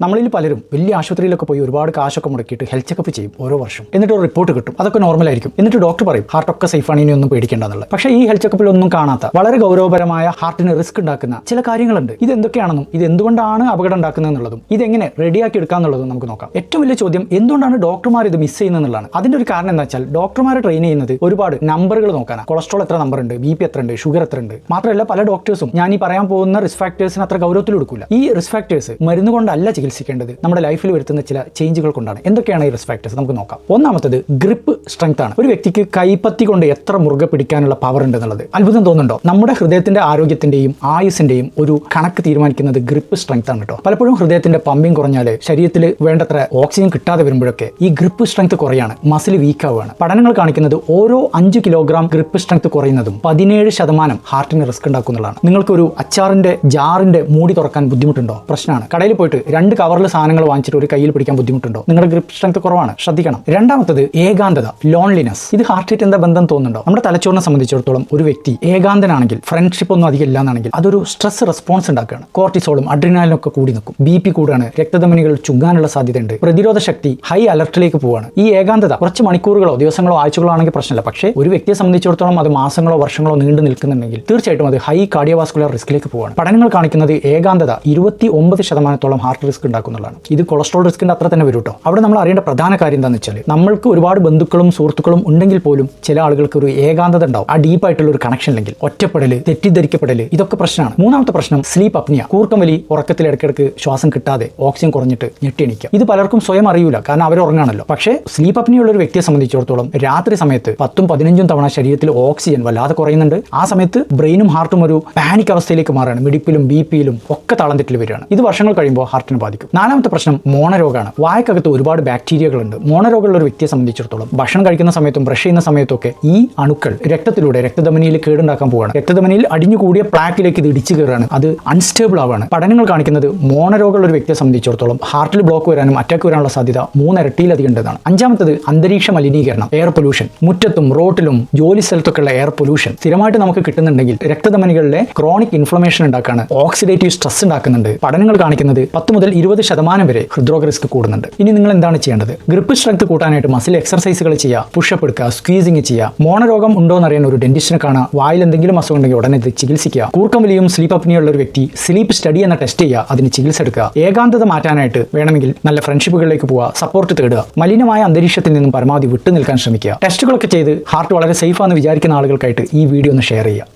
നമ്മളിൽ പലരും വലിയ ആശുപത്രിയിലൊക്കെ പോയി ഒരുപാട് കാശൊക്കെ മുടക്കിയിട്ട് ഹെൽത്ത് ചെക്കപ്പ് ചെയ്യും ഓരോ വർഷം. എന്നിട്ട് ഒരു റിപ്പോർട്ട് കിട്ടും, അതൊക്കെ നോർമൽ ആയിരിക്കും. എന്നിട്ട് ഡോക്ടർ പറയും ഹാർട്ടൊക്കെ സേഫാണ്, ഇനി ഒന്നും പേടിക്കേണ്ടെന്നുള്ളത്. പക്ഷേ ഈ ഹെൽത്ത് ചെക്കപ്പിൽ ഒന്നും കാണാത്ത വളരെ ഗൗരവപരമായ ഹാർട്ടിന് റിസ്ക് ഉണ്ടാക്കുന്ന ചില കാര്യങ്ങളുണ്ട്. ഇത് എന്തൊക്കെയാണെന്നും ഇത് എന്തുകൊണ്ടാണ് അപകടം ഉണ്ടാക്കുന്നത് എന്നുള്ളതും ഇതെങ്ങനെ റെഡിയാക്കി എടുക്കാന്നുള്ളതും നമുക്ക് നോക്കാം. ഏറ്റവും വലിയ ചോദ്യം, എന്തുകൊണ്ടാണ് ഡോക്ടർമാർ ഇത് മിസ് ചെയ്യുന്നതെന്നുള്ളതാണ്. അതിന്റെ ഒരു കാരണം എന്താ വെച്ചാൽ ഡോക്ടർമാരെ ട്രെയിൻ ചെയ്യുന്നത് ഒരുപാട് നമ്പറുകൾ നോക്കാനാണ്. കൊളസ്ട്രോൾ എത്ര നമ്പർ ഉണ്ട്, ബി പി എത്ര ഉണ്ട്, ഷുഗർ എത്ര ഉണ്ട്. മാത്രമല്ല പല ഡോക്ടേഴ്സും ഞാൻ ഈ പറയാൻ പോകുന്ന റിസ്ക് ഫാക്ടേഴ്സിന് അത്ര ഗൗരവത്തിൽ എടുക്കില്ല. ഈ റിസ്ക് ഫാക്ടേഴ്സ് മരുന്ന് കൊണ്ടല്ല ചികിത്സിക്കേണ്ടത്, നമ്മുടെ ലൈഫിൽ വരുത്തുന്ന ചില ചേഞ്ചുകൾ കൊണ്ടാണ്. എന്തൊക്കെയാണ് ഈ റിസ്ക് ഫാക്ടേഴ്സ് നമുക്ക് നോക്കാം. ഒന്നാമത്തത് ഗ്രിപ്പ് സ്ട്രെങ്ത് ആണ്. ഒരു വ്യക്തിക്ക് കൈപ്പത്തി കൊണ്ട് എത്ര മുറുകെ പിടിക്കാനുള്ള പവർ ഉണ്ട് എന്നുള്ളത് അത്ഭുതം തോന്നുന്നുണ്ടോ? നമ്മുടെ ഹൃദയത്തിന്റെ ആരോഗ്യത്തിന്റെയും ആയുസിന്റെയും ഒരു കണക്ക് തീരുമാനിക്കുന്നത് ഗ്രിപ്പ് സ്ട്രെങ്ത് ആണ് കേട്ടോ. പലപ്പോഴും ഹൃദയത്തിന്റെ പമ്പിങ് കുറഞ്ഞാൽ ശരീരത്തിൽ വേണ്ടത്ര ഓക്സിജൻ കിട്ടാതെ വരുമ്പോഴൊക്കെ ഈ ഗ്രിപ്പ് സ്ട്രെങ്ത് കുറയാണ്, മസിൽ വീക്ക് ആവുകയാണ്. പഠനങ്ങൾ കാണിക്കുന്നത് ഓരോ 5 കിലോഗ്രാം ഗ്രിപ്പ് സ്ട്രെങ്ത് കുറയുന്നതും 17% ഹാർട്ടിന് റിസ്ക് ഉണ്ടാക്കുന്നതാണ്. നിങ്ങൾക്കൊരു അച്ചാറിന്റെ ജാറിന്റെ മൂടി തുറക്കാൻ ബുദ്ധിമുട്ടുണ്ടോ? പ്രശ്നമാണ്. കടയിൽ പോയിട്ട് 2 കവറിൽ സാധനങ്ങൾ വാങ്ങിച്ചിട്ട് ഒരു കയ്യിൽ പിടിക്കാൻ ബുദ്ധിമുട്ടുണ്ടോ? നിങ്ങളുടെ ഗ്രിപ്പ് സ്ട്രെങ്ത് കുറവാണ്, ശ്രദ്ധിക്കണം. രണ്ടാമത്തത് ഏകാന്തത, ലോൺലിനെസ്. ഇത് ഹാർട്ടായിട്ട് എന്താ ബന്ധം തോന്നുന്നുണ്ടോ? നമ്മുടെ തലച്ചോറിനെ സംബന്ധിച്ചിടത്തോളം ഒരു വ്യക്തി ഏകാന്തനാണെങ്കിൽ, ഫ്രണ്ട്ഷിപ്പ് ഒന്നും അധികം ഇല്ലാന്നാണെങ്കിൽ അതൊരു സ്ട്രെസ് റെസ്പോൺസ് ഉണ്ടാക്കുകയാണ്. കോർട്ടിസോളും അഡ്രിനാലിനും ഒക്കെ കൂടി നിൽക്കും, ബി പി കൂടാണ്, രക്തധമനികൾ ചുങ്ങാനുള്ള സാധ്യതയുണ്ട്, പ്രതിരോധ ശക്തി ഹൈ അലർട്ടിലേക്ക് പോവാണ്. ഈ ഏകാന്തത കുറച്ച് മണിക്കൂറുകളോ ദിവസങ്ങളോ ആഴ്ചകളോ ആണെങ്കിൽ പ്രശ്നമില്ല. പക്ഷേ ഒരു വ്യക്തിയെ സംബന്ധിച്ചിടത്തോളം അത് മാസങ്ങളോ വർഷങ്ങളോ നീണ്ടു നിൽക്കുന്നുണ്ടെങ്കിൽ തീർച്ചയായിട്ടും അത് ഹൈ കാർഡിയോവാസ്കുലർ റിസ്കിലേക്ക് പോവാണ്. പഠനങ്ങൾ കാണിക്കുന്നത് ഏകാന്തത 29% ഹാർട്ട് റിസ്ക് ഉണ്ടാക്കുന്നതാണ്. ഇത് കൊളസ്ട്രോൾ റിസ്കിന്റെ അത്ര തന്നെ വരും കേട്ടോ. അവിടെ നമ്മൾ അറിയേണ്ട പ്രധാന കാര്യം എന്താണെന്ന് വെച്ചാൽ നമ്മൾക്ക് ഒരുപാട് ബന്ധുക്കളും സുഹൃത്തുക്കളും ഉണ്ടെങ്കിൽ പോലും ചില ആളുകൾക്ക് ഒരു ഏകാന്തത ഉണ്ടാവും. ആ ഡീപ്പായിട്ടുള്ള ഒരു കണക്ഷൻ ഇല്ലെങ്കിൽ ഒറ്റപ്പെടല്, തെറ്റിദ്ധരിക്കപ്പെടല്, ഇതൊക്കെ പ്രശ്നമാണ്. മൂന്നാമത്തെ പ്രശ്നം സ്ലീപ്പ് അപ്നിയ, കൂർക്കം വലി. ഉറക്കത്തിൽ ഇടയ്ക്കിടയ്ക്ക് ശ്വാസം കിട്ടാതെ ഓക്സിജൻ കുറഞ്ഞിട്ട് ഞെട്ടിയണിക്കുക. ഇത് പലർക്കും സ്വയം അറിയില്ല, കാരണം അവർ ഉറങ്ങാണല്ലോ. പക്ഷേ സ്ലീപ്പ് അപ്നിയ ഉള്ള ഒരു വ്യക്തിയെ സംബന്ധിച്ചിടത്തോളം രാത്രി സമയത്ത് 10-15 തവണ ശരീരത്തിൽ ഓക്സിജൻ വല്ലാതെ കുറയുന്നുണ്ട്. ആ സമയത്ത് ബ്രെയിനും ഹാർട്ടും ഒരു പാനിക് അവസ്ഥയിലേക്ക് മാറുകയാണ്. മിടിപ്പിലും ബി പിയിലും ഒക്കെ താളം തെറ്റിൽ വരികയാണ്. ഇത് വർഷങ്ങൾ കഴിയുമ്പോൾ ഹാർട്ടിനെ ബാധിക്കും. നാലാമത്തെ പ്രശ്നം മോണരോഗമാണ്. വായക്കകത്ത് ഒരുപാട് ബാക്ടീരിയകളുണ്ട്. മോണരോഗമുള്ള ഒരു വ്യക്തിയെ സംബന്ധിച്ചിടത്തോളം ഭക്ഷണം കഴിക്കുന്ന സമയത്തും ബ്രഷ് ചെയ്യുന്ന സമയത്തൊക്കെ ഈ അണുക്കൾ രക്തത്തിലൂടെ രക്തധമനിയിൽ കേടുണ്ടാക്കാൻ പോവുകയാണ്. രക്തധമനിയിൽ അടിഞ്ഞുകൂടിയ പ്ലാക്കിലേക്ക് ഇത് ഇടിച്ചു കയറാണ്, അത് അൺസ്റ്റേബിൾ ആവുകയാണ്. പഠനങ്ങൾ കാണിക്കുന്നത് മോണരോഗമുള്ള ഒരു വ്യക്തിയെ സംബന്ധിച്ചിടത്തോളം ഹാർട്ടിൽ ബ്ലോക്ക് വരാനും അറ്റാക്ക് വരാനുള്ള സാധ്യത 3 ഇരട്ടിയിലധികം ഉണ്ടെന്നാണ്. അഞ്ചാമത്തത് അന്തരീക്ഷ മലിനീകരണം, എയർ പൊല്യൂഷൻ. മുറ്റത്തും റോട്ടിലും ജോലി സ്ഥലത്തൊക്കെയുള്ള എയർ പൊല്യൂഷൻ സ്ഥിരമായിട്ട് നമുക്ക് കിട്ടുന്നുണ്ടെങ്കിൽ രക്തധമനികളിലെ ക്രോണിക് ഇൻഫ്ലമേഷൻ ഉണ്ടാക്കാണ്, ഓക്സിഡേറ്റീവ് സ്ട്രെസ് ഉണ്ടാക്കുന്നുണ്ട്. പഠനങ്ങൾ കാണിക്കുന്നത് 10 മുതൽ 20% വരെ ഹൃദ്രോഗ റിസ്ക് കൂടുന്നുണ്ട്. ഇനി നിങ്ങൾ എന്താണ് ചെയ്യേണ്ടത്? ഗ്രിപ്പ് സ്ട്രെങ്ത് കൂട്ടാനായിട്ട് മസിൽ എക്സർസൈസുകൾ ചെയ്യുക, പുഷപ്പ് എടുക്കുക, സ്ക്വീസിംഗ് ചെയ്യുക. മോണരോഗം ഉണ്ടോ എന്ന് അറിയാൻ ഒരു ഡെന്റിസ്റ്റിനെ കാണുക. വായിൽ എന്തെങ്കിലും അസുഖം ഉണ്ടെങ്കിൽ ഉടനെ ഇത് ചികിത്സിക്കുക. കൂർക്കം വലിയും സ്ലീപ്പ് അപ്നിയുള്ള ഒരു വ്യക്തി സ്ലീപ്പ് സ്റ്റഡി എന്ന ടെസ്റ്റ് ചെയ്യുക, അതിന് ചികിത്സ എടുക്കുക. ഏകാന്തത മാറ്റാനായിട്ട് വേണമെങ്കിൽ നല്ല ഫ്രണ്ട്ഷിപ്പുകളിലേക്ക് പോവുക, സപ്പോർട്ട് തേടുക. മലിനമായ അന്തരീക്ഷത്തിൽ നിന്നും പരമാവധി വിട്ടു നിൽക്കാൻ ശ്രമിക്കുക. ടെസ്റ്റുകളൊക്കെ ചെയ്ത് ഹാർട്ട് വളരെ സേഫ് ആണെന്ന് വിചാരിക്കുന്ന ആളുകൾക്കായിട്ട് ഈ വീഡിയോ ഒന്ന് ഷെയർ ചെയ്യുക.